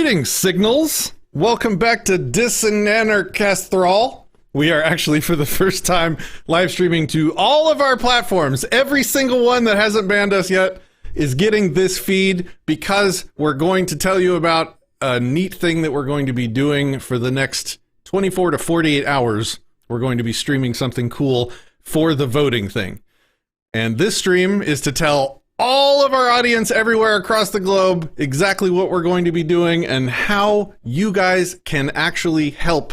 Greetings, Signals. Welcome back to Disenthrall. We are actually, for the first time, live streaming to all of our platforms. Every single one that hasn't banned us yet is getting this feed because we're going to tell you about a neat thing that we're going to be doing for the next 24 to 48 hours. We're going to be streaming something cool for the voting thing. And this stream is to tell all of our audience everywhere across the globe exactly what we're going to be doing and how you guys can actually help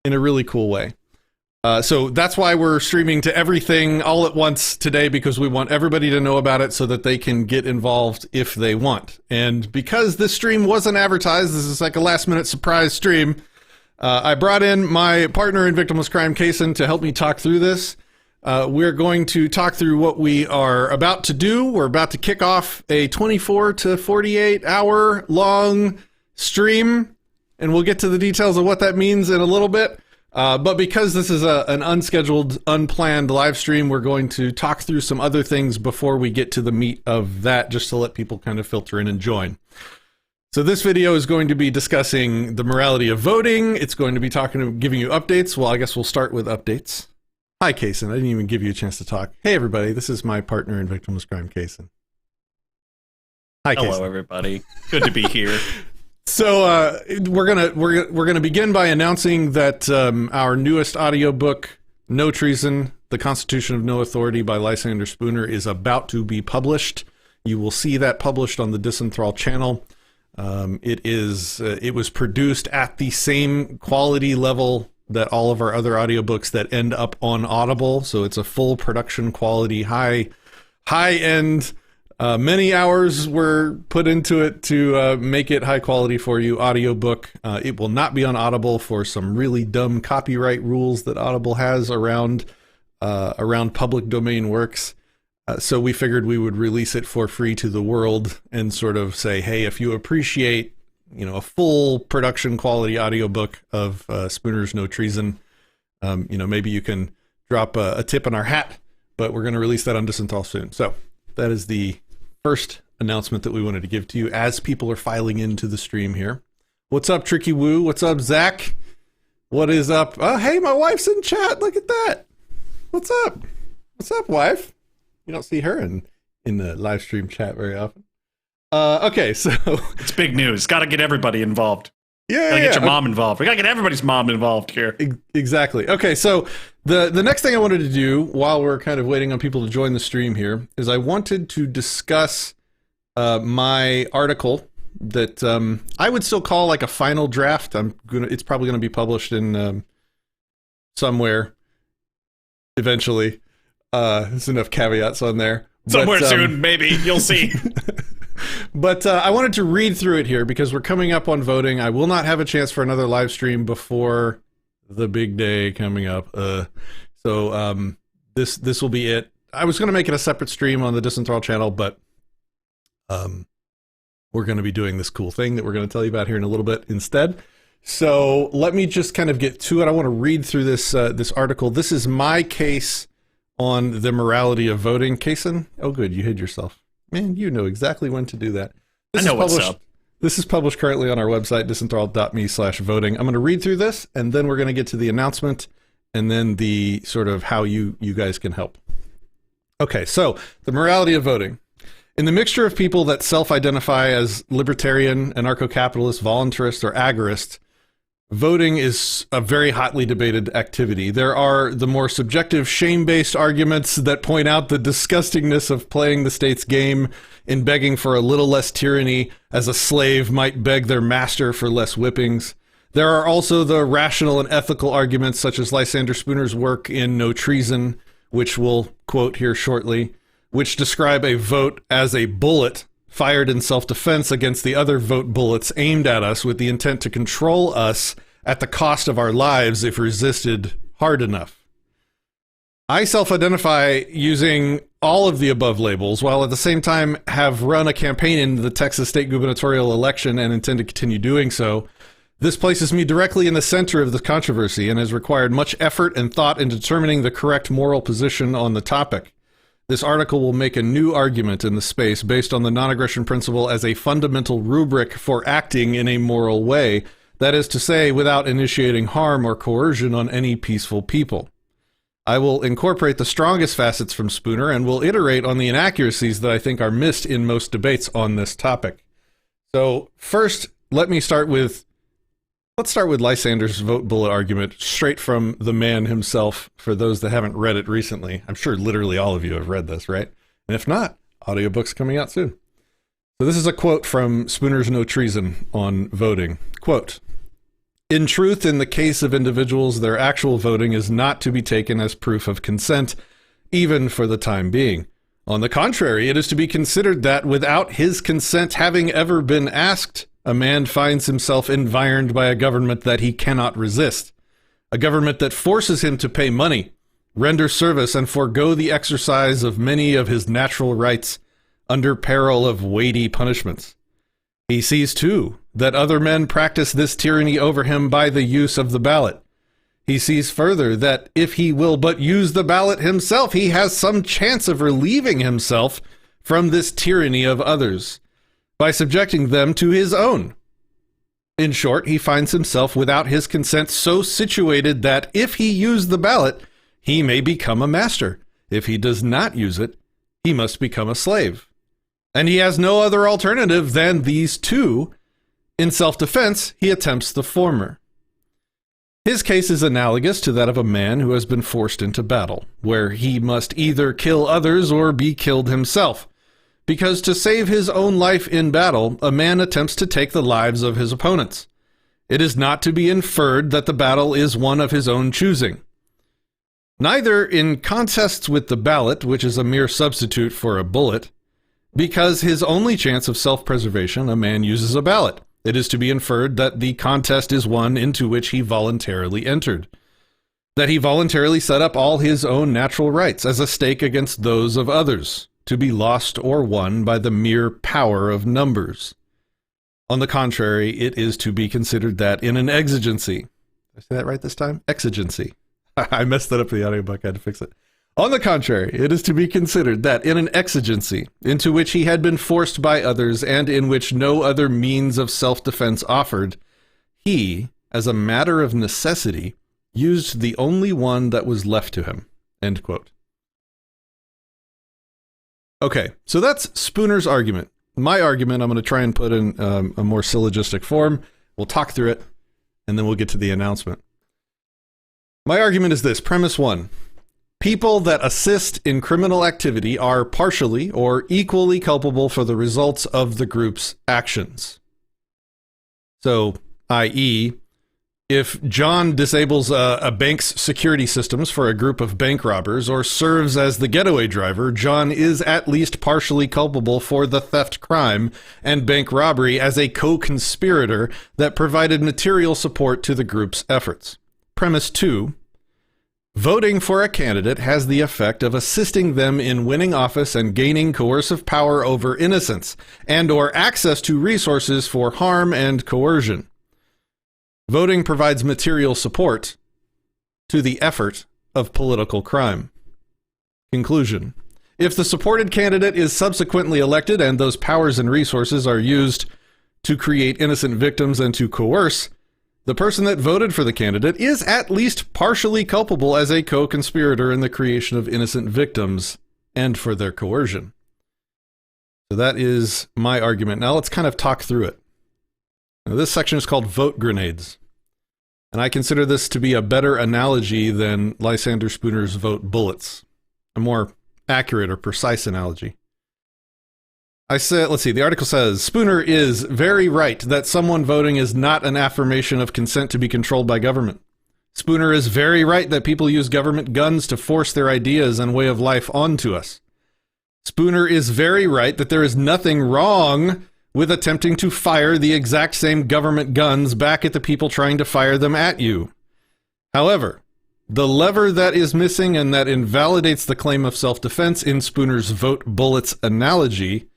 in a really cool way. So that's why we're streaming to everything all at once today, because we want everybody to know about it so that they can get involved if they want. And because this stream wasn't advertised, this is like a last-minute surprise stream, I brought in my partner in victimless crime, Kason, to help me talk through this. We're going to talk through what we are about to do. We're about to kick off a 24 to 48 hour long stream, and we'll get to the details of what that means in a little bit. But because this is an unscheduled, unplanned live stream, we're going to talk through some other things before we get to the meat of that, just to let people kind of filter in and join. So this video is going to be discussing the morality of voting. It's going to be giving you updates. Well, I guess we'll start with updates. Hi, Kason. I didn't even give you a chance to talk. Hey, everybody. This is my partner in victimless crime, Kason. Hi, Kason. Hello, everybody. Good to be here. So we're gonna begin by announcing that our newest audiobook, No Treason: The Constitution of No Authority by Lysander Spooner, is about to be published. You will see that published on the Disenthrall channel. It was produced at the same quality level that all of our other audiobooks that end up on Audible. So it's a full production quality, high end. Many hours were put into it to make it high quality for you audiobook. It will not be on Audible for some really dumb copyright rules that Audible has around public domain works. So we figured we would release it for free to the world and sort of say, hey, if you appreciate a full production quality audiobook of Spooner's No Treason, maybe you can drop a tip in our hat, but we're going to release that on Disenthrall soon. So that is the first announcement that we wanted to give to you as people are filing into the stream here. What's up, Tricky Woo? What's up, Zach? What is up? Oh, hey, my wife's in chat. Look at that. What's up? What's up, wife? You don't see her in the live stream chat very often. Okay, so it's big news. Got to get everybody involved. Yeah, gotta get your mom involved. We gotta get everybody's mom involved here. Exactly. Okay, so the next thing I wanted to do while we're kind of waiting on people to join the stream here is I wanted to discuss my article that I would still call like a final draft. It's probably gonna be published in somewhere eventually. There's enough caveats on there. Somewhere soon, maybe. You'll see. But I wanted to read through it here because we're coming up on voting. I will not have a chance for another live stream before the big day coming up. So this will be it. I was going to make it a separate stream on the Disenthrall channel, but we're going to be doing this cool thing that we're going to tell you about here in a little bit instead. So let me just kind of get to it. I want to read through this article. This is my case on the morality of voting. Kason? Oh, good. You hid yourself. Man, you know exactly when to do that. I know what's up. This is published currently on our website, disenthrall.me/voting. I'm going to read through this, and then we're going to get to the announcement, and then the sort of how you guys can help. Okay, so the morality of voting. In the mixture of people that self-identify as libertarian, anarcho-capitalist, voluntarist, or agorist, voting is a very hotly debated activity. There are the more subjective, shame-based arguments that point out the disgustingness of playing the state's game in begging for a little less tyranny as a slave might beg their master for less whippings. There are also the rational and ethical arguments such as Lysander Spooner's work in No Treason, which we'll quote here shortly, which describe a vote as a bullet fired in self-defense against the other vote bullets aimed at us with the intent to control us at the cost of our lives if resisted hard enough. I self-identify using all of the above labels, while at the same time have run a campaign in the Texas state gubernatorial election and intend to continue doing so. This places me directly in the center of the controversy and has required much effort and thought in determining the correct moral position on the topic. This article will make a new argument in the space based on the non-aggression principle as a fundamental rubric for acting in a moral way, that is to say, without initiating harm or coercion on any peaceful people. I will incorporate the strongest facets from Spooner and will iterate on the inaccuracies that I think are missed in most debates on this topic. So first, let's start with Lysander's vote bullet argument straight from the man himself, for those that haven't read it recently. I'm sure literally all of you have read this, right? And if not, audiobook's coming out soon. So this is a quote from Spooner's No Treason on voting. Quote, "In truth, in the case of individuals, their actual voting is not to be taken as proof of consent, even for the time being. On the contrary, it is to be considered that without his consent having ever been asked, a man finds himself environed by a government that he cannot resist, a government that forces him to pay money, render service, and forego the exercise of many of his natural rights under peril of weighty punishments. He sees, too, that other men practice this tyranny over him by the use of the ballot. He sees further that if he will but use the ballot himself, he has some chance of relieving himself from this tyranny of others by subjecting them to his own. In short, he finds himself without his consent so situated that if he use the ballot, he may become a master. If he does not use it, he must become a slave. And he has no other alternative than these two. In self-defense, he attempts the former. His case is analogous to that of a man who has been forced into battle, where he must either kill others or be killed himself. Because to save his own life in battle, a man attempts to take the lives of his opponents. It is not to be inferred that the battle is one of his own choosing. Neither in contests with the ballot, which is a mere substitute for a bullet, because his only chance of self-preservation, a man uses a ballot. It is to be inferred that the contest is one into which he voluntarily entered, that he voluntarily set up all his own natural rights as a stake against those of others, to be lost or won by the mere power of numbers. On the contrary, it is to be considered that in an exigency, did I say that right this time? Exigency. I messed that up in the audiobook, I had to fix it. On the contrary, it is to be considered that in an exigency into which he had been forced by others and in which no other means of self-defense offered, he, as a matter of necessity, used the only one that was left to him." End quote. Okay, so that's Spooner's argument. My argument, I'm going to try and put in a more syllogistic form. We'll talk through it, and then we'll get to the announcement. My argument is this. Premise 1. People that assist in criminal activity are partially or equally culpable for the results of the group's actions. So, i.e., if John disables a bank's security systems for a group of bank robbers or serves as the getaway driver, John is at least partially culpable for the theft crime and bank robbery as a co-conspirator that provided material support to the group's efforts. Premise 2. Voting for a candidate has the effect of assisting them in winning office and gaining coercive power over innocents and/or access to resources for harm and coercion. Voting provides material support to the effort of political crime. Conclusion. If the supported candidate is subsequently elected and those powers and resources are used to create innocent victims and to coerce, the person that voted for the candidate is at least partially culpable as a co-conspirator in the creation of innocent victims and for their coercion. So that is my argument. Now let's kind of talk through it. Now, this section is called Vote Grenades, and I consider this to be a better analogy than Lysander Spooner's Vote Bullets, a more accurate or precise analogy. The article says, Spooner is very right that someone voting is not an affirmation of consent to be controlled by government. Spooner is very right that people use government guns to force their ideas and way of life onto us. Spooner is very right that there is nothing wrong with attempting to fire the exact same government guns back at the people trying to fire them at you. However, the lever that is missing and that invalidates the claim of self-defense in Spooner's Vote Bullets analogy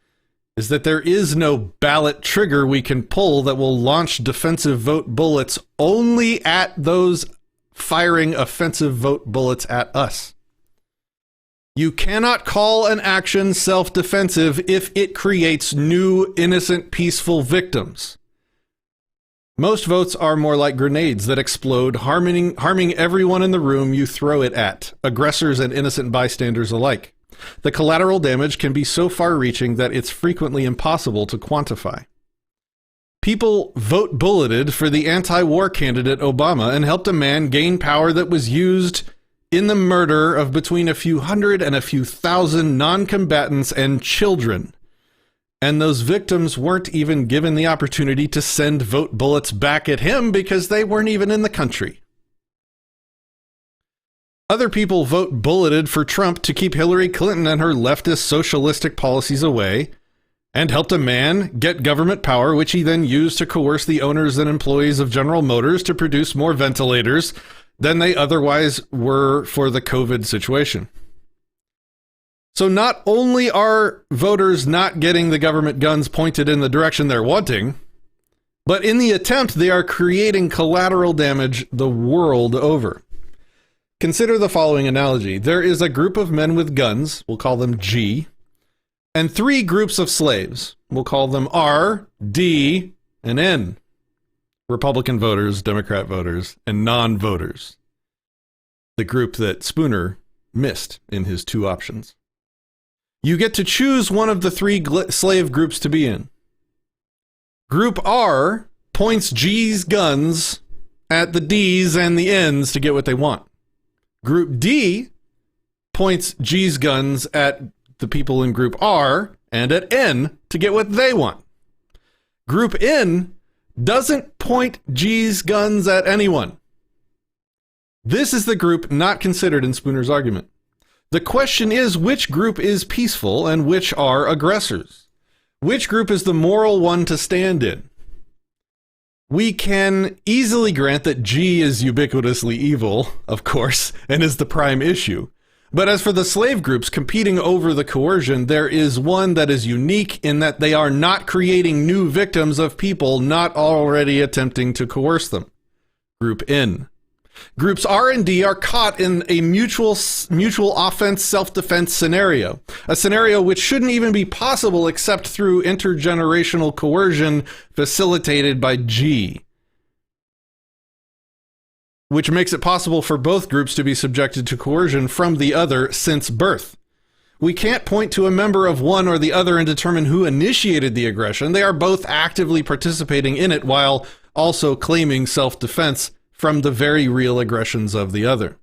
is that there is no ballot trigger we can pull that will launch defensive vote bullets only at those firing offensive vote bullets at us. You cannot call an action self-defensive if it creates new, innocent, peaceful victims. Most votes are more like grenades that explode, harming everyone in the room you throw it at, aggressors and innocent bystanders alike. The collateral damage can be so far-reaching that it's frequently impossible to quantify. People vote bulleted for the anti-war candidate Obama and helped a man gain power that was used in the murder of between a few hundred and a few thousand non-combatants and children. And those victims weren't even given the opportunity to send vote bullets back at him because they weren't even in the country. Other people vote bulleted for Trump to keep Hillary Clinton and her leftist socialistic policies away, and helped a man get government power, which he then used to coerce the owners and employees of General Motors to produce more ventilators than they otherwise were for the COVID situation. So not only are voters not getting the government guns pointed in the direction they're wanting, but in the attempt, they are creating collateral damage the world over. Consider the following analogy. There is a group of men with guns, we'll call them G, and 3 groups of slaves, we'll call them R, D, and N. Republican voters, Democrat voters, and non-voters. The group that Spooner missed in his 2 options. You get to choose one of the 3 slave groups to be in. Group R points G's guns at the D's and the N's to get what they want. Group D points G's guns at the people in Group R and at N to get what they want. Group N doesn't point G's guns at anyone. This is the group not considered in Spooner's argument. The question is, which group is peaceful and which are aggressors? Which group is the moral one to stand in? We can easily grant that G is ubiquitously evil, of course, and is the prime issue. But as for the slave groups competing over the coercion, there is one that is unique in that they are not creating new victims of people not already attempting to coerce them. Group N. Groups R and D are caught in a mutual offense self-defense scenario, a scenario which shouldn't even be possible except through intergenerational coercion facilitated by G, which makes it possible for both groups to be subjected to coercion from the other since birth. We can't point to a member of one or the other and determine who initiated the aggression. They are both actively participating in it while also claiming self-defense from the very real aggressions of the other.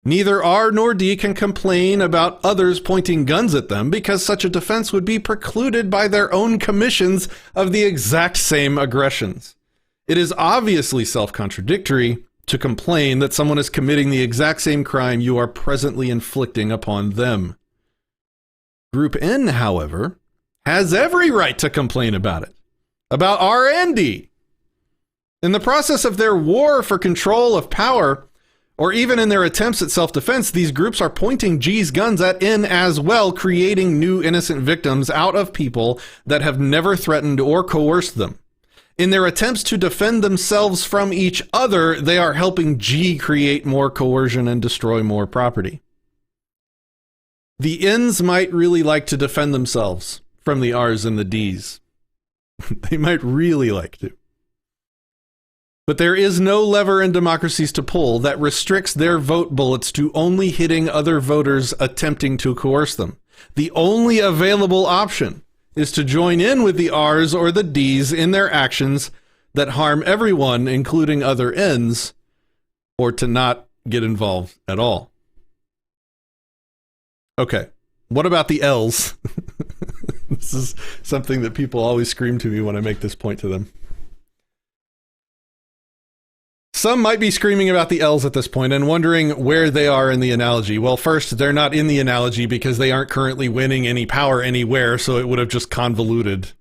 Neither R nor D can complain about others pointing guns at them because such a defense would be precluded by their own commissions of the exact same aggressions. It is obviously self-contradictory to complain that someone is committing the exact same crime you are presently inflicting upon them. Group N, however, has every right to complain about it, about R and D. In the process of their war for control of power, or even in their attempts at self-defense, these groups are pointing G's guns at N as well, creating new innocent victims out of people that have never threatened or coerced them. In their attempts to defend themselves from each other, they are helping G create more coercion and destroy more property. The N's might really like to defend themselves from the R's and the D's. They might really like to. But there is no lever in democracies to pull that restricts their vote bullets to only hitting other voters attempting to coerce them. The only available option is to join in with the R's or the D's in their actions that harm everyone, including other N's, or to not get involved at all. Okay, what about the L's? This is something that people always scream to me when I make this point to them. Some might be screaming about the L's at this point and wondering where they are in the analogy. Well, first, they're not in the analogy because they aren't currently winning any power anywhere, so it would have just convoluted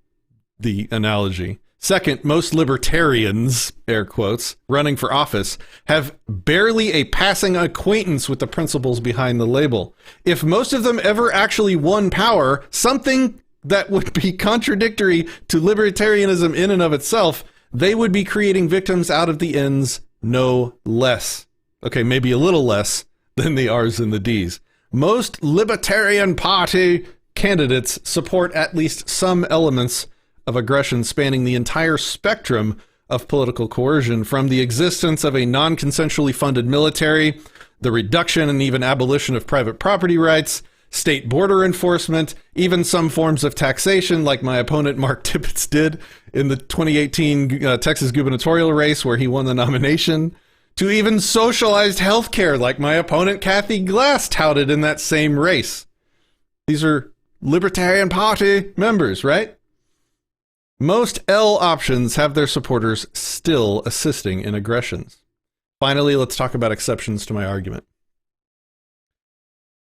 the analogy. Second, most libertarians, air quotes, running for office, have barely a passing acquaintance with the principles behind the label. If most of them ever actually won power, something that would be contradictory to libertarianism in and of itself, they would be creating victims out of the N's no less. Okay, maybe a little less than the R's and the D's, Most Libertarian Party candidates support at least some elements of aggression spanning the entire spectrum of political coercion, from the existence of a non-consensually funded military, the reduction and even abolition of private property rights, state border enforcement, even some forms of taxation, like my opponent Mark Tippett did in the 2018 Texas gubernatorial race where he won the nomination, to even socialized healthcare, like my opponent Kathy Glass touted in that same race. These are Libertarian Party members, right? Most L options have their supporters still assisting in aggressions. Finally, let's talk about exceptions to my argument.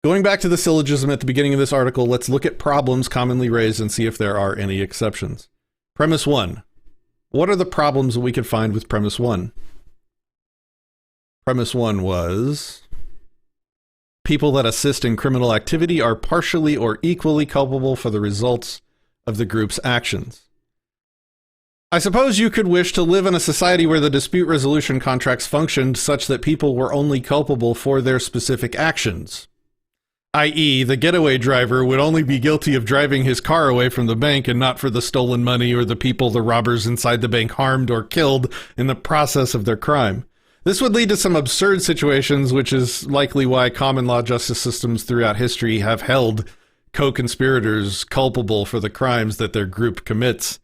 Going back to the syllogism at the beginning of this article, let's look at problems commonly raised and see if there are any exceptions. Premise 1. What are the problems that we could find with premise 1? Premise 1 was people that assist in criminal activity are partially or equally culpable for the results of the group's actions. I suppose you could wish to live in a society where the dispute resolution contracts functioned such that people were only culpable for their specific actions. I.e., the getaway driver would only be guilty of driving his car away from the bank and not for the stolen money or the people the robbers inside the bank harmed or killed in the process of their crime. This would lead to some absurd situations, which is likely why common law justice systems throughout history have held co-conspirators culpable for the crimes that their group commits.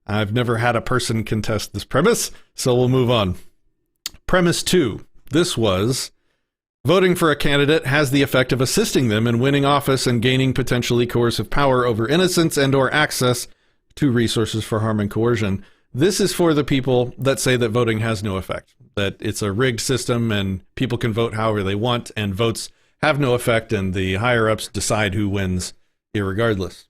I've never had a person contest this premise, so we'll move on. Premise 2. This was, voting for a candidate has the effect of assisting them in winning office and gaining potentially coercive power over innocents and or access to resources for harm and coercion. This is for the people that say that voting has no effect, that it's a rigged system and people can vote however they want and votes have no effect and the higher-ups decide who wins irregardless.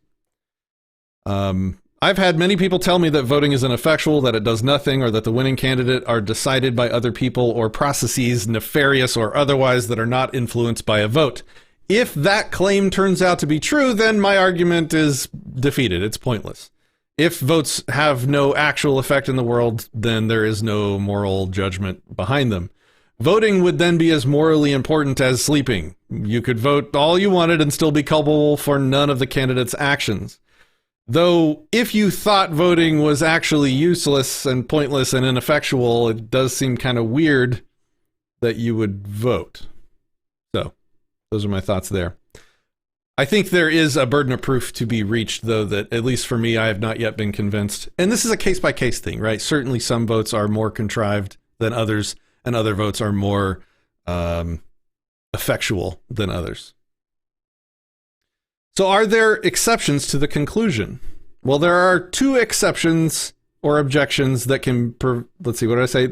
I've had many people tell me that voting is ineffectual, that it does nothing, or that the winning candidate are decided by other people or processes, nefarious or otherwise, that are not influenced by a vote. If that claim turns out to be true, then my argument is defeated. It's pointless. If votes have no actual effect in the world, then there is no moral judgment behind them. Voting would then be as morally important as sleeping. You could vote all you wanted and still be culpable for none of the candidate's actions. Though, if you thought voting was actually useless and pointless and ineffectual, it does seem kind of weird that you would vote. So, those are my thoughts there. I think there is a burden of proof to be reached, though, that, at least for me, I have not yet been convinced. And this is a case-by-case thing, right? Certainly some votes are more contrived than others, and other votes are more effectual than others. So are there exceptions to the conclusion? Well, there are two exceptions or objections that can, let's see, what did I say?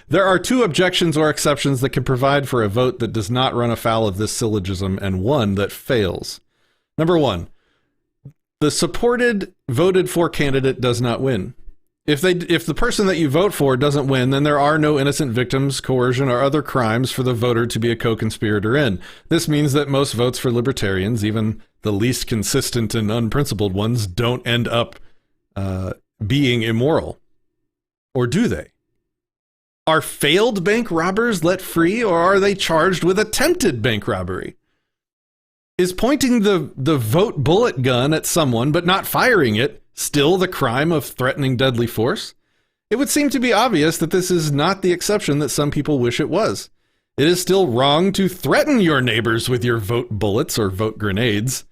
There are two objections or exceptions that can provide for a vote that does not run afoul of this syllogism, and one that fails. Number one, the supported, voted for candidate does not win. If the person that you vote for doesn't win, then there are no innocent victims, coercion, or other crimes for the voter to be a co-conspirator in. This means that most votes for libertarians, even the least consistent and unprincipled ones, don't end up being immoral. Or do they? Are failed bank robbers let free, or are they charged with attempted bank robbery? Is pointing the vote bullet gun at someone but not firing it still the crime of threatening deadly force? It would seem to be obvious that this is not the exception that some people wish it was. It is still wrong to threaten your neighbors with your vote bullets or vote grenades,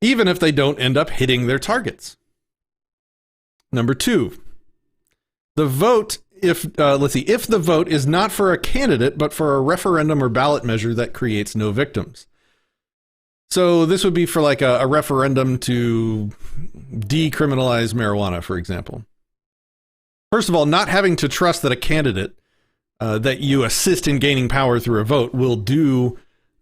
even if they don't end up hitting their targets. Number two, the vote, if the vote is not for a candidate, but for a referendum or ballot measure that creates no victims. So this would be for like a referendum to decriminalize marijuana, for example. First of all, not having to trust that a candidate that you assist in gaining power through a vote will do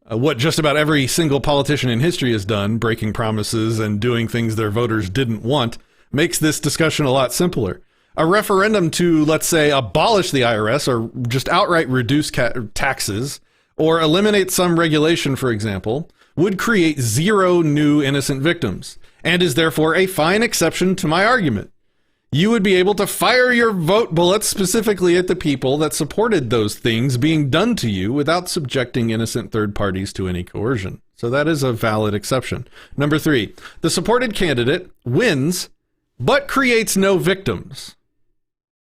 what just about every single politician in history has done, breaking promises and doing things their voters didn't want, makes this discussion a lot simpler. A referendum to, let's say, abolish the IRS or just outright reduce taxes or eliminate some regulation, for example, would create zero new innocent victims, and is therefore a fine exception to my argument. You would be able to fire your vote bullets specifically at the people that supported those things being done to you without subjecting innocent third parties to any coercion. So that is a valid exception. Number 3, the supported candidate wins, but creates no victims.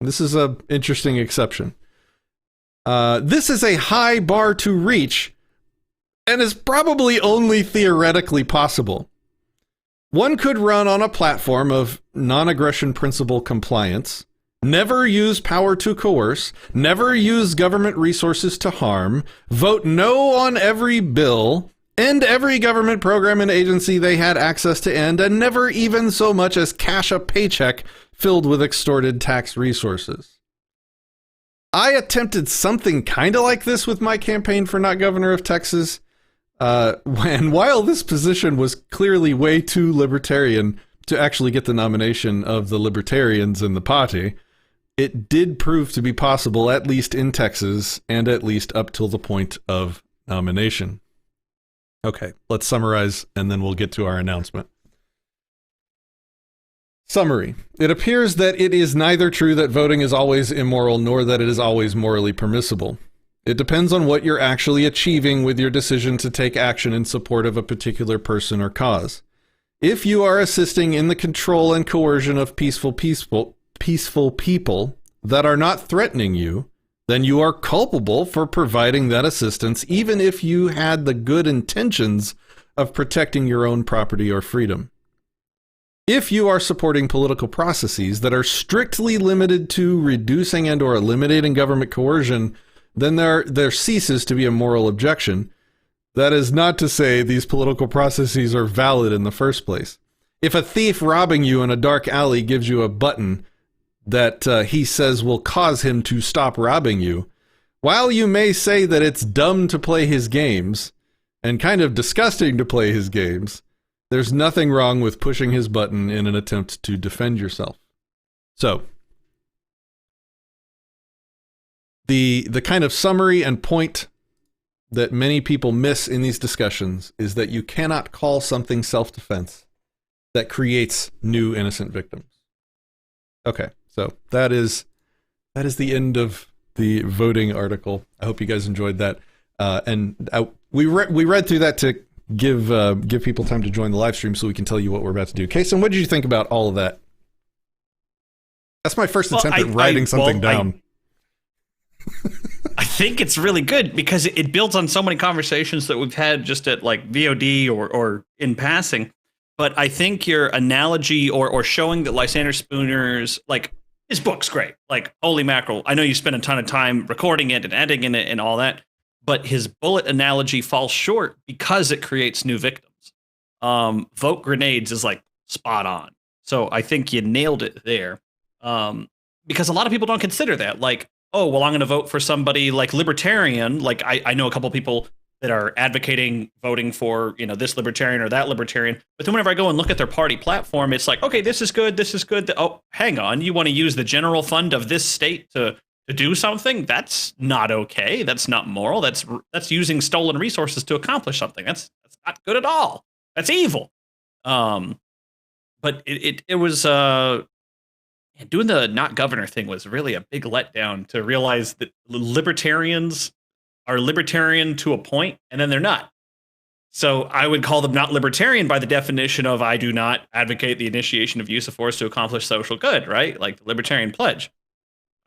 This is an interesting exception. This is a high bar to reach and is probably only theoretically possible. One could run on a platform of non-aggression principle compliance, never use power to coerce, never use government resources to harm, vote no on every bill, end every government program and agency they had access to end, and never even so much as cash a paycheck filled with extorted tax resources. I attempted something kind of like this with my campaign for not governor of Texas, and while this position was clearly way too libertarian to actually get the nomination of the libertarians in the party, it did prove to be possible, at least in Texas, and at least up till the point of nomination. Okay, let's summarize, and then we'll get to our announcement. Summary. It appears that it is neither true that voting is always immoral, nor that it is always morally permissible. It depends on what you're actually achieving with your decision to take action in support of a particular person or cause. If you are assisting in the control and coercion of peaceful people that are not threatening you, then you are culpable for providing that assistance, even if you had the good intentions of protecting your own property or freedom. If you are supporting political processes that are strictly limited to reducing and or eliminating government coercion, then there ceases to be a moral objection. That is not to say these political processes are valid in the first place. If a thief robbing you in a dark alley gives you a button that he says will cause him to stop robbing you, while you may say that it's dumb to play his games and kind of disgusting to play his games, there's nothing wrong with pushing his button in an attempt to defend yourself. So, the kind of summary and point that many people miss in these discussions is that you cannot call something self-defense that creates new innocent victims. Okay, so that is the end of the voting article. I hope you guys enjoyed that. We read through that to give people time to join the live stream so we can tell you what we're about to do. Kason, what did you think about all of that? That's my first attempt at writing something down. I think it's really good because it builds on so many conversations that we've had just at like VOD or in passing. But I think your analogy or showing that Lysander Spooner's, like, his book's great. Like, holy mackerel. I know you spent a ton of time recording it and editing it and all that. But his bullet analogy falls short because it creates new victims. Vote grenades is like spot on. So I think you nailed it there. Because a lot of people don't consider that. Like, oh, well, I'm going to vote for somebody like libertarian. Like I know a couple people that are advocating voting for, this libertarian or that libertarian. But then whenever I go and look at their party platform, it's like, okay, this is good. This is good. Oh, hang on. You want to use the general fund of this state to do something? That's not okay. That's not moral. That's using stolen resources to accomplish something. That's not good at all. That's evil. But it was doing the not governor thing was really a big letdown to realize that libertarians are libertarian to a point, and then they're not. So I would call them not libertarian by the definition of I do not advocate the initiation of use of force to accomplish social good, right? Like the Libertarian Pledge.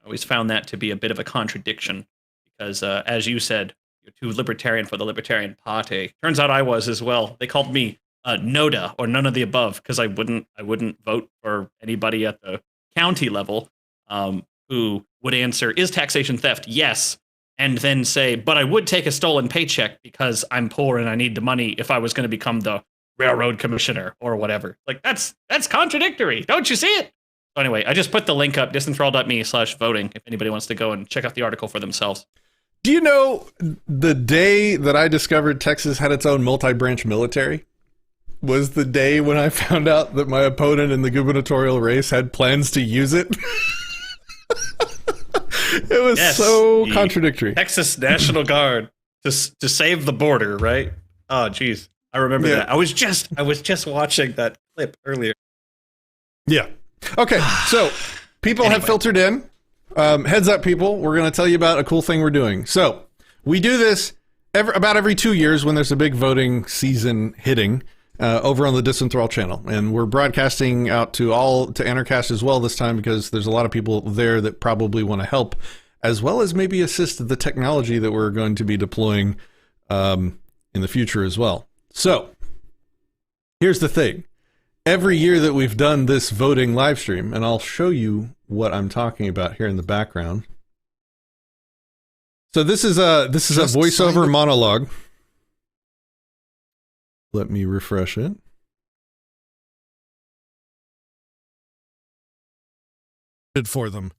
I always found that to be a bit of a contradiction because, as you said, you're too libertarian for the Libertarian Party. Turns out I was as well. They called me NODA, or none of the above, because I wouldn't vote for anybody at the county level who would answer, is taxation theft? Yes. And then say, but I would take a stolen paycheck because I'm poor and I need the money if I was going to become the railroad commissioner or whatever. Like, that's contradictory. Don't you see it? So anyway, I just put the link up, disenthrall.me/voting, if anybody wants to go and check out the article for themselves. Do you know the day that I discovered Texas had its own multi-branch military was the day when I found out that my opponent in the gubernatorial race had plans to use it? It was so contradictory. Texas National Guard to save the border, right? Oh, geez. I remember that. I was just watching that clip earlier. Yeah. Okay, so people have filtered in. Heads up, people. We're going to tell you about a cool thing we're doing. So we do this about every 2 years when there's a big voting season hitting over on the Disenthrall channel. And we're broadcasting out to Anarchast as well this time, because there's a lot of people there that probably want to help, as well as maybe assist the technology that we're going to be deploying in the future as well. So here's the thing. Every year that we've done this voting live stream, and I'll show you what I'm talking about here in the background. So this is a voiceover monologue. Let me refresh it. For them.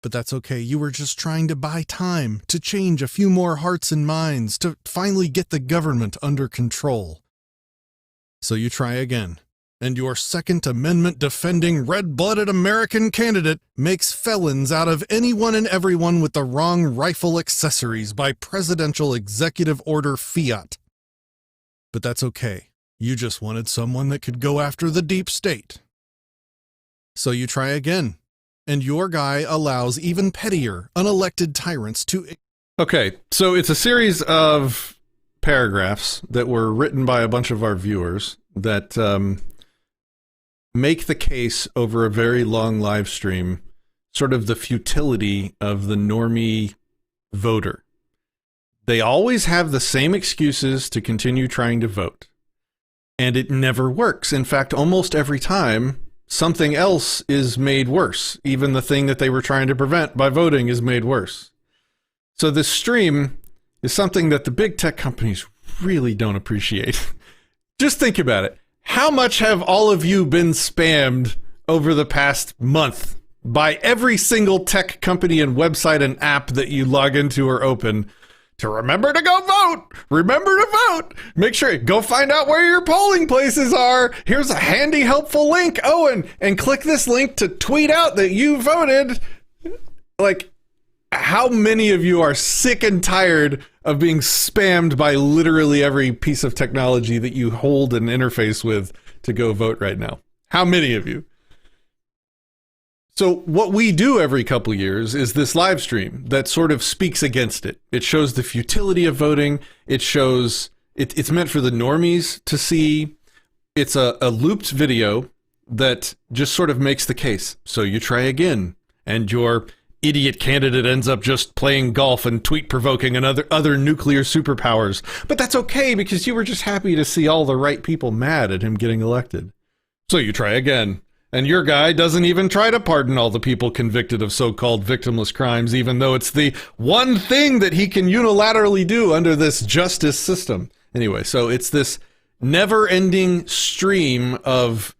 But that's okay. You were just trying to buy time to change a few more hearts and minds, to finally get the government under control. So you try again. And your Second Amendment defending red-blooded American candidate makes felons out of anyone and everyone with the wrong rifle accessories by presidential executive order fiat. But that's okay. You just wanted someone that could go after the deep state. So you try again. And your guy allows even pettier, unelected tyrants to... Okay, so it's a series of paragraphs that were written by a bunch of our viewers that make the case over a very long live stream, sort of the futility of the normie voter. They always have the same excuses to continue trying to vote. And it never works. In fact, almost every time, something else is made worse. Even the thing that they were trying to prevent by voting is made worse. So this stream is something that the big tech companies really don't appreciate. Just think about it. How much have all of you been spammed over the past month by every single tech company and website and app that you log into or open to remember to go vote? Remember to vote. Make sure, go find out where your polling places are. Here's a handy, helpful link. Oh, and click this link to tweet out that you voted. Like, how many of you are sick and tired of being spammed by literally every piece of technology that you hold an interface with to go vote right now? How many of you? So what we do every couple years is this live stream that sort of speaks against it. It shows the futility of voting. It shows, it's meant for the normies to see. It's a looped video that just sort of makes the case. So you try again, and your idiot candidate ends up just playing golf and tweet-provoking and other nuclear superpowers. But that's okay, because you were just happy to see all the right people mad at him getting elected. So you try again. And your guy doesn't even try to pardon all the people convicted of so-called victimless crimes, even though it's the one thing that he can unilaterally do under this justice system. Anyway, so it's this never-ending stream of,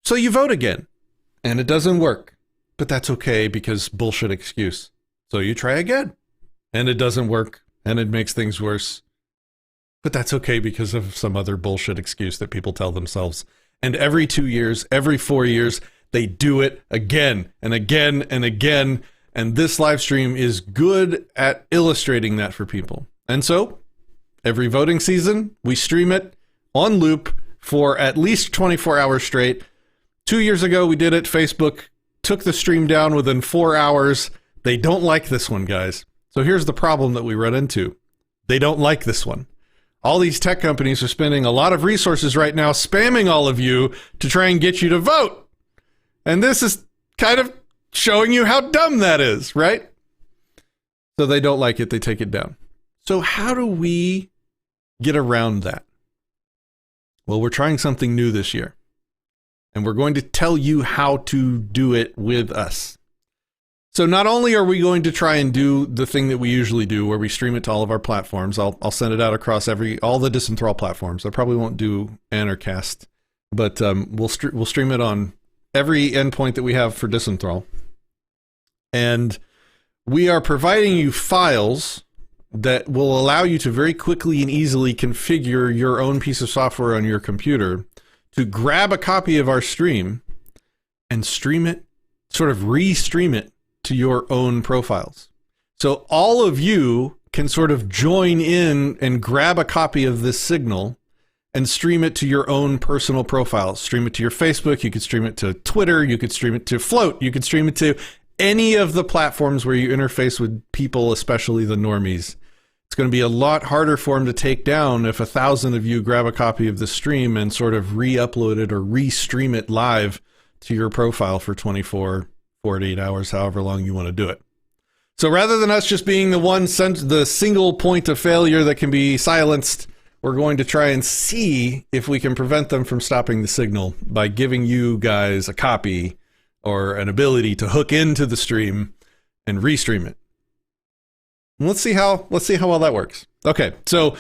so you vote again, and it doesn't work. But that's okay, because bullshit excuse. So you try again, and it doesn't work, and it makes things worse. But that's okay, because of some other bullshit excuse that people tell themselves. And every 2 years, every 4 years, they do it again and again and again. And this live stream is good at illustrating that for people. And so every voting season, we stream it on loop for at least 24 hours straight. 2 years ago, we did it. Facebook took the stream down within 4 hours. They don't like this one, guys. So here's the problem that we run into. They don't like this one. All these tech companies are spending a lot of resources right now spamming all of you to try and get you to vote. And this is kind of showing you how dumb that is, right? So they don't like it. They take it down. So how do we get around that? Well, we're trying something new this year. And we're going to tell you how to do it with us. So not only are we going to try and do the thing that we usually do, where we stream it to all of our platforms. I'll send it out across all the Disenthrall platforms. I probably won't do Anarchast, but we'll stream it on every endpoint that we have for Disenthrall. And we are providing you files that will allow you to very quickly and easily configure your own piece of software on your computer to grab a copy of our stream and stream it, sort of re-stream it to your own profiles. So all of you can sort of join in and grab a copy of this signal and stream it to your own personal profiles. Stream it to your Facebook, you could stream it to Twitter, you could stream it to Float, you could stream it to any of the platforms where you interface with people, especially the normies. It's going to be a lot harder for him to take down if 1,000 of you grab a copy of the stream and sort of re-upload it or re-stream it live to your profile for 24, 48 hours, however long you want to do it. So rather than us just being the single point of failure that can be silenced, we're going to try and see if we can prevent them from stopping the signal by giving you guys a copy or an ability to hook into the stream and restream it. And let's see how well that works. Okay, so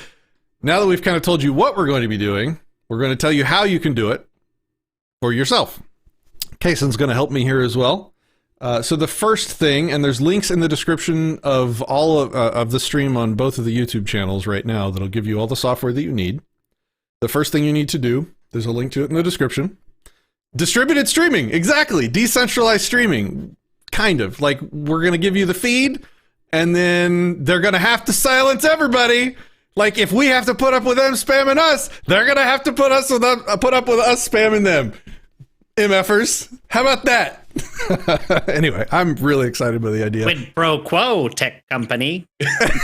now that we've kind of told you what we're going to be doing, we're going to tell you how you can do it for yourself. Kaysen's going to help me here as well. So the first thing, and there's links in the description of all of the stream on both of the YouTube channels right now that'll give you all the software that you need. The first thing you need to do, there's a link to it in the description. Distributed streaming, exactly. Decentralized streaming, kind of. Like, we're going to give you the feed, and then they're going to have to silence everybody. Like, if we have to put up with them spamming us, they're going to have to put up with us spamming them. MFers. How about that? Anyway, I'm really excited by the idea. Quid pro quo, tech company.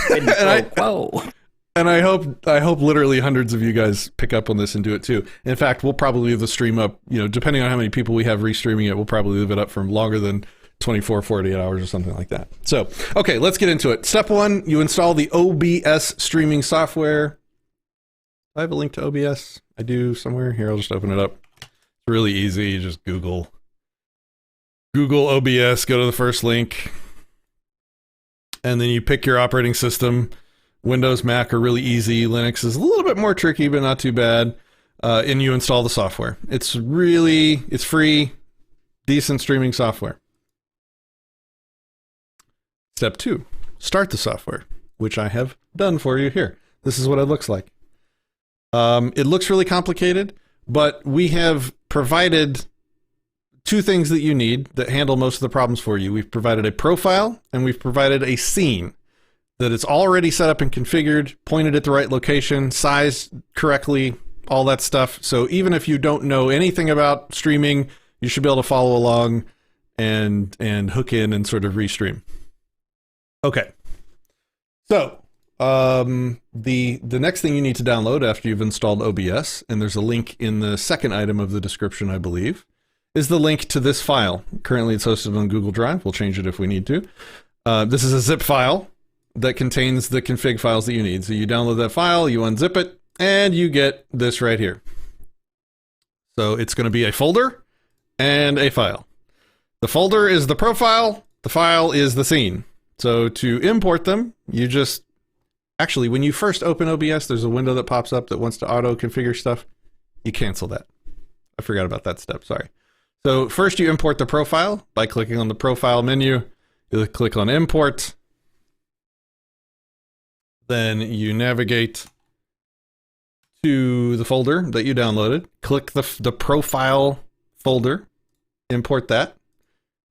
Quid pro quo. And I hope literally hundreds of you guys pick up on this and do it too. In fact, we'll probably leave the stream up, depending on how many people we have restreaming it, we'll probably leave it up for longer than 24, 48 hours or something like that. So, okay, let's get into it. Step one, you install the OBS streaming software. I have a link to OBS. I do somewhere. Here, I'll just open it up. It's really easy. You just Google OBS, go to the first link, and then you pick your operating system. Windows, Mac are really easy. Linux is a little bit more tricky, but not too bad. And you install the software. It's free, decent streaming software. Step two, start the software, which I have done for you here. This is what it looks like. It looks really complicated, but we have provided two things that you need that handle most of the problems for you. We've provided a profile and we've provided a scene that it's already set up and configured, pointed at the right location, sized correctly, all that stuff. So even if you don't know anything about streaming, you should be able to follow along and hook in and sort of restream. Okay. So the next thing you need to download after you've installed OBS, and there's a link in the second item of the description, I believe, is the link to this file. Currently it's hosted on Google Drive. We'll change it if we need to. This is a zip file that contains the config files that you need. So you download that file, you unzip it, and you get this right here. So it's going to be a folder and a file. The folder is the profile, the file is the scene. So to import them, you just, actually when you first open OBS, there's a window that pops up that wants to auto configure stuff. You cancel that. I forgot about that step, sorry. So first you import the profile by clicking on the profile menu. You click on import. Then you navigate to the folder that you downloaded. Click the profile folder, import that.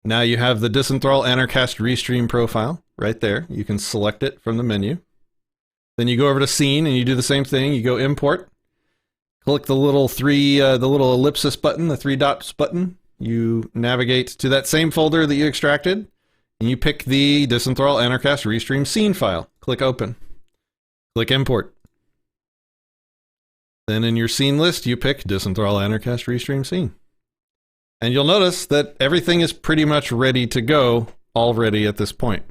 Now you have the Disenthrall Anarcast Restream profile right there. You can select it from the menu. Then you go over to scene and you do the same thing. You go import. Click the little the little ellipsis button, the three dots button. You navigate to that same folder that you extracted, and you pick the Disenthrall Anarcast Restream scene file. Click open. Click import. Then in your scene list, you pick Disenthrall Anarcast Restream scene. And you'll notice that everything is pretty much ready to go already at this point.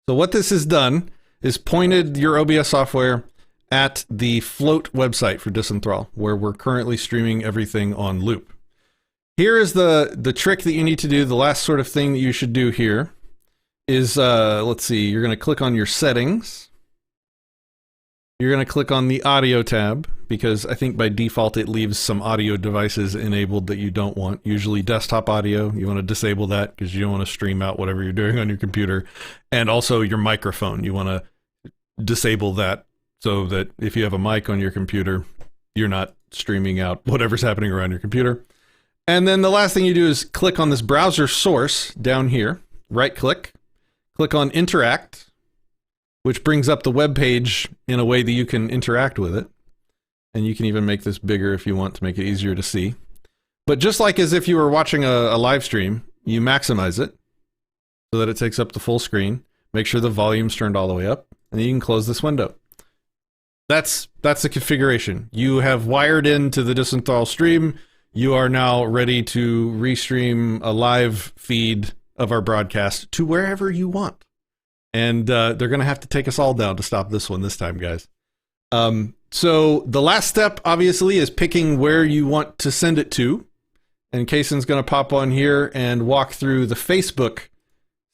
So what this has done is pointed your OBS software at the float website for Disenthrall, where we're currently streaming everything on loop. Here is the trick that you need to do. The last sort of thing that you should do here is, let's see, you're going to click on your settings. You're going to click on the audio tab, because I think by default it leaves some audio devices enabled that you don't want. Usually desktop audio, you want to disable that because you don't want to stream out whatever you're doing on your computer. And also your microphone, you want to disable that so that if you have a mic on your computer, you're not streaming out whatever's happening around your computer. And then the last thing you do is click on this browser source down here, right click on interact, which brings up the web page in a way that you can interact with it. And you can even make this bigger if you want to make it easier to see. But just like as if you were watching a live stream, you maximize it so that it takes up the full screen. Make sure the volume's turned all the way up. and then you can close this window. That's the configuration. You have wired into the Disenthrall stream. You are now ready to restream a live feed of our broadcast to wherever you want. And they're going to have to take us all down to stop this one this time, guys. So the last step, obviously, is picking where you want to send it to. And Kaysen's going to pop on here and walk through the Facebook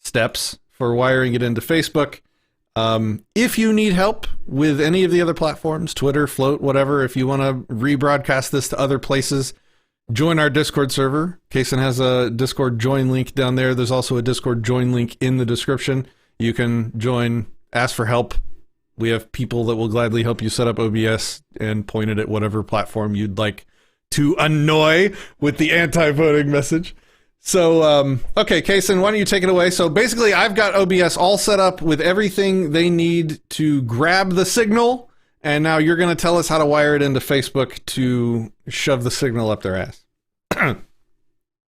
steps for wiring it into Facebook. If you need help with any of the other platforms, Twitter, Float, whatever, if you want to rebroadcast this to other places, join our Discord server. Kaysen has a Discord join link down there. There's also a Discord join link in the description. You can join, ask for help. We have people that will gladly help you set up OBS and point it at whatever platform you'd like to annoy with the anti-voting message. So, okay, Kaysen, why don't you take it away? So basically, I've got OBS all set up with everything they need to grab the signal, and now you're going to tell us how to wire it into Facebook to shove the signal up their ass.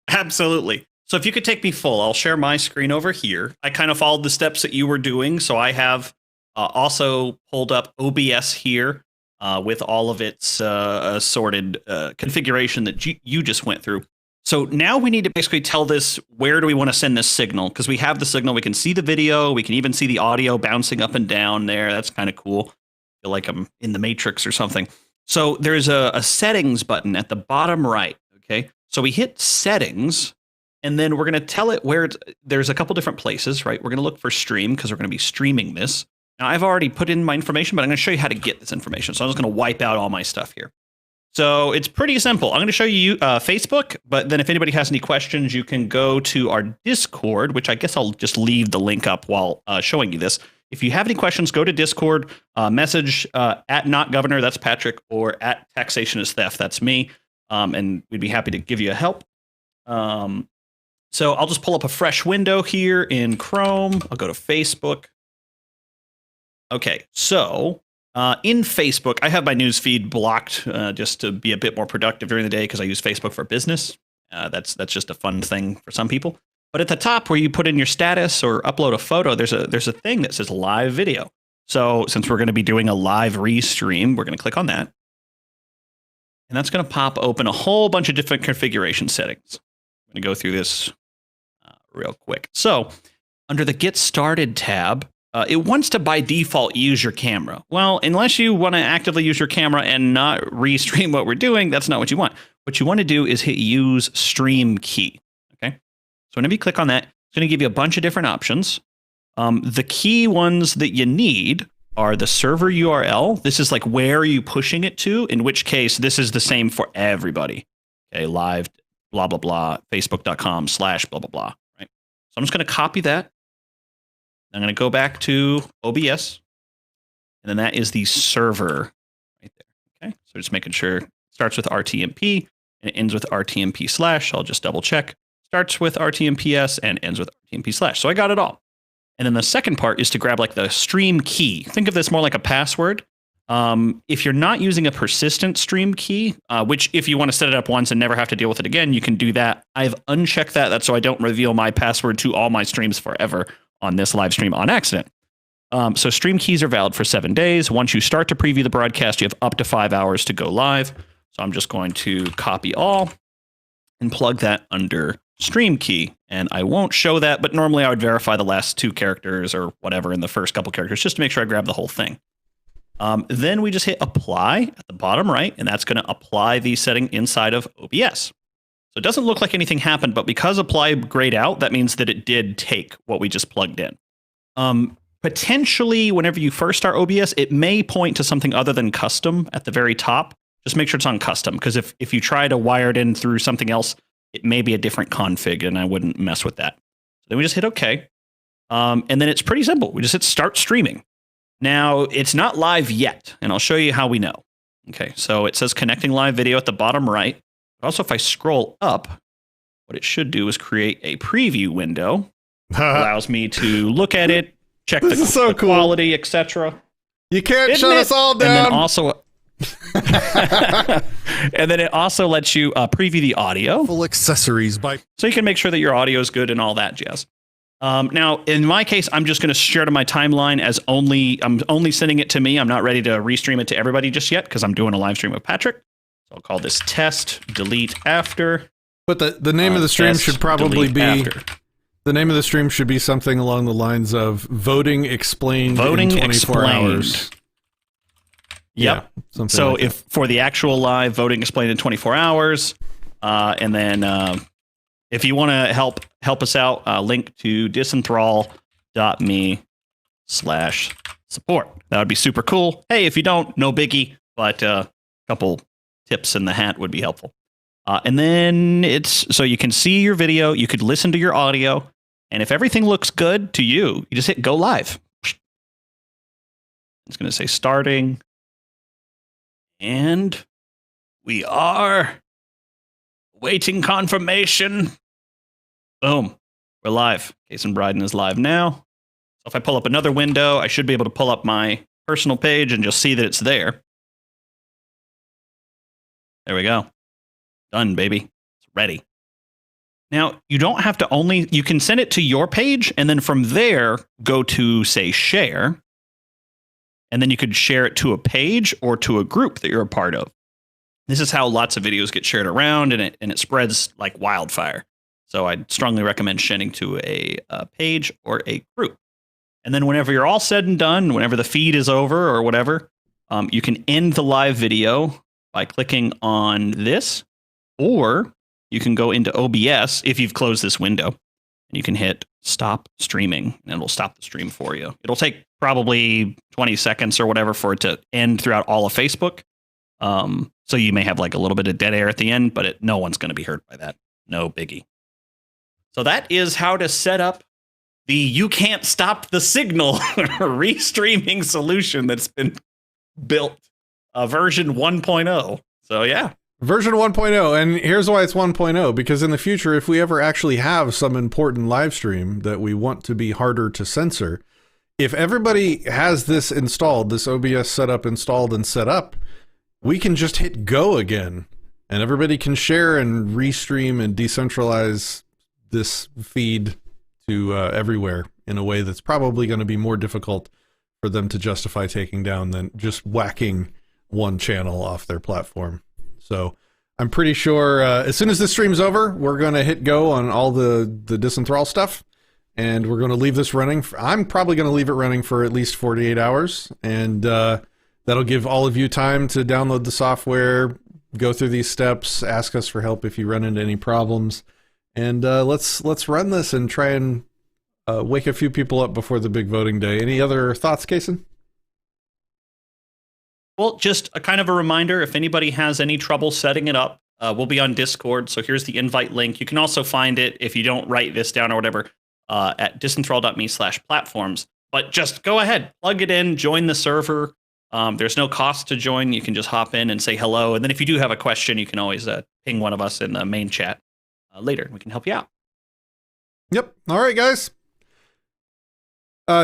Absolutely. So if you could take me full, I'll share my screen over here. I kind of followed the steps that you were doing, so I have also pulled up OBS here with all of its assorted configuration that you just went through. So now we need to basically tell this, where do we want to send this signal? Because we have the signal, we can see the video, we can even see the audio bouncing up and down there. That's kind of cool. I feel like I'm in the Matrix or something. So there's a settings button at the bottom right, okay? So we hit settings, and then we're going to tell it where there's a couple different places, right? We're going to look for stream, because we're going to be streaming this. Now, I've already put in my information, but I'm going to show you how to get this information. So I'm just going to wipe out all my stuff here. So it's pretty simple. I'm going to show you Facebook, but then if anybody has any questions, you can go to our Discord, which I guess I'll just leave the link up while showing you this. If you have any questions, go to Discord, message at Not Governor, that's Patrick, or at Taxation is Theft, that's me, and we'd be happy to give you a help. So I'll just pull up a fresh window here in Chrome. I'll go to Facebook. Okay, so in Facebook, I have my news feed blocked just to be a bit more productive during the day because I use Facebook for business. That's just a fun thing for some people. But at the top where you put in your status or upload a photo, there's a thing that says live video. So since we're going to be doing a live restream, we're going to click on that. And that's going to pop open a whole bunch of different configuration settings. I'm going to go through this real quick. So under the Get Started tab, it wants to, by default, use your camera. Well, unless you want to actively use your camera and not restream what we're doing, that's not what you want. What you want to do is hit Use Stream Key. Okay. So whenever you click on that, it's going to give you a bunch of different options. The key ones that you need are the server URL. This is like where are you pushing it to, in which case this is the same for everybody. Okay, live, blah, blah, blah, facebook.com/blah, blah, blah. Right. So I'm just going to copy that. I'm going to go back to OBS, and then that is the server right there. Okay, so just making sure it starts with RTMP and it ends with RTMP/. I'll just double check. Starts with RTMPS and ends with RTMP/. So I got it all. And then the second part is to grab like the stream key. Think of this more like a password. If you're not using a persistent stream key, which if you want to set it up once and never have to deal with it again, you can do that. I've unchecked that. That's so I don't reveal my password to all my streams forever on this live stream on accident. So stream keys are valid for 7 days. Once you start to preview the broadcast, you have up to 5 hours to go live. So I'm just going to copy all and plug that under stream key. And I won't show that, but normally I would verify the last 2 characters or whatever in the first couple characters just to make sure I grab the whole thing. Then we just hit apply at the bottom right, and that's going to apply the setting inside of OBS. So it doesn't look like anything happened, but because apply grayed out, that means that it did take what we just plugged in. Potentially, whenever you first start OBS, it may point to something other than custom at the very top. Just make sure it's on custom, because if you try to wire it in through something else, it may be a different config, and I wouldn't mess with that. So then we just hit OK. And then it's pretty simple. We just hit start streaming. Now, it's not live yet, and I'll show you how we know. Okay, so it says connecting live video at the bottom right. Also, if I scroll up, what it should do is create a preview window. Allows me to look at it, check the quality, etc. You can't shut us all down. And then also, and then it also lets you preview the audio. Full accessories by. So you can make sure that your audio is good and all that jazz. Now, in my case, I'm just going to share to my timeline as I'm only sending it to me. I'm not ready to restream it to everybody just yet because I'm doing a live stream with Patrick. So I'll call this test, delete after. But the name of the stream test, should probably be after. The name of the stream should be something along the lines of voting explained in 24 hours. Yep. Yeah, so like if for the actual live voting explained in 24 hours, and then if you want to help us out, link to disenthrall.me/support. That would be super cool. Hey, if you don't, no biggie, but a couple tips in the hat would be helpful. And then it's so you can see your video, you could listen to your audio, and if everything looks good to you, you just hit go live. It's going to say starting. And we are waiting confirmation. Boom. We're live. Jason Bryden is live now. So if I pull up another window, I should be able to pull up my personal page and just see that it's there. There we go. Done, baby. It's ready. Now, you don't have to you can send it to your page, and then from there, go to, say, share. And then you could share it to a page or to a group that you're a part of. This is how lots of videos get shared around, and it spreads like wildfire. So I'd strongly recommend sharing to a page or a group. And then whenever you're all said and done, whenever the feed is over or whatever, you can end the live video by clicking on this, or you can go into OBS if you've closed this window, and you can hit stop streaming, and it'll stop the stream for you. It'll take probably 20 seconds or whatever for it to end throughout all of Facebook. So you may have like a little bit of dead air at the end, but no one's going to be hurt by that. No biggie. So that is how to set up the you can't stop the signal restreaming solution that's been built, version 1.0. So yeah. Version 1.0, and here's why it's 1.0, because in the future, if we ever actually have some important live stream that we want to be harder to censor, if everybody has this installed, this OBS setup installed and set up, we can just hit go again, and everybody can share and restream and decentralize this feed to everywhere in a way that's probably going to be more difficult for them to justify taking down than just whacking one channel off their platform. So I'm pretty sure as soon as this stream's over, we're going to hit go on all the Disenthrall stuff, and we're going to leave this running. I'm probably going to leave it running for at least 48 hours, and that'll give all of you time to download the software, go through these steps, ask us for help if you run into any problems, and let's run this and try and wake a few people up before the big voting day. Any other thoughts, Kason? Well, just a kind of a reminder, if anybody has any trouble setting it up, we'll be on Discord. So here's the invite link. You can also find it if you don't write this down or whatever at disenthrall.me/platforms. But just go ahead, plug it in, join the server. There's no cost to join. You can just hop in and say hello. And then if you do have a question, you can always ping one of us in the main chat later. We can help you out. Yep. All right, guys.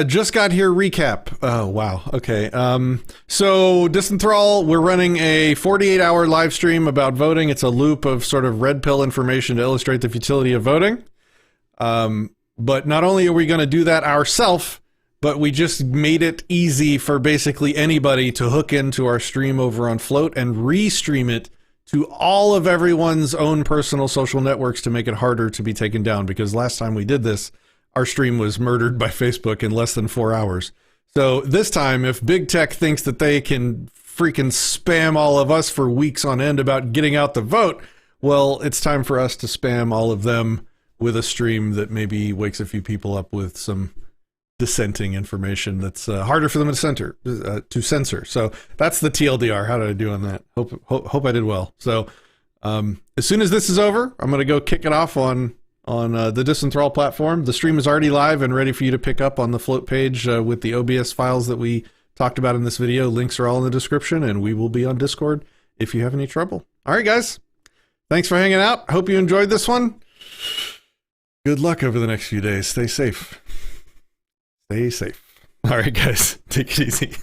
Just got here recap. Oh, wow. Okay. So Disenthrall, we're running a 48-hour live stream about voting. It's a loop of sort of red pill information to illustrate the futility of voting. But not only are we going to do that ourselves, but we just made it easy for basically anybody to hook into our stream over on Float and restream it to all of everyone's own personal social networks to make it harder to be taken down. Because last time we did this, our stream was murdered by Facebook in less than 4 hours. So this time, if big tech thinks that they can freaking spam all of us for weeks on end about getting out the vote, well, it's time for us to spam all of them with a stream that maybe wakes a few people up with some dissenting information that's harder for them to censor. So that's the TLDR. How did I do on that? Hope I did well. So as soon as this is over, I'm going to go kick it off on the Disenthrall platform. The stream is already live and ready for you to pick up on the Float page with the OBS files that we talked about in this video. Links are all in the description, and we will be on Discord if you have any trouble. All right, guys. Thanks for hanging out. Hope you enjoyed this one. Good luck over the next few days. Stay safe. Stay safe. All right, guys. Take it easy.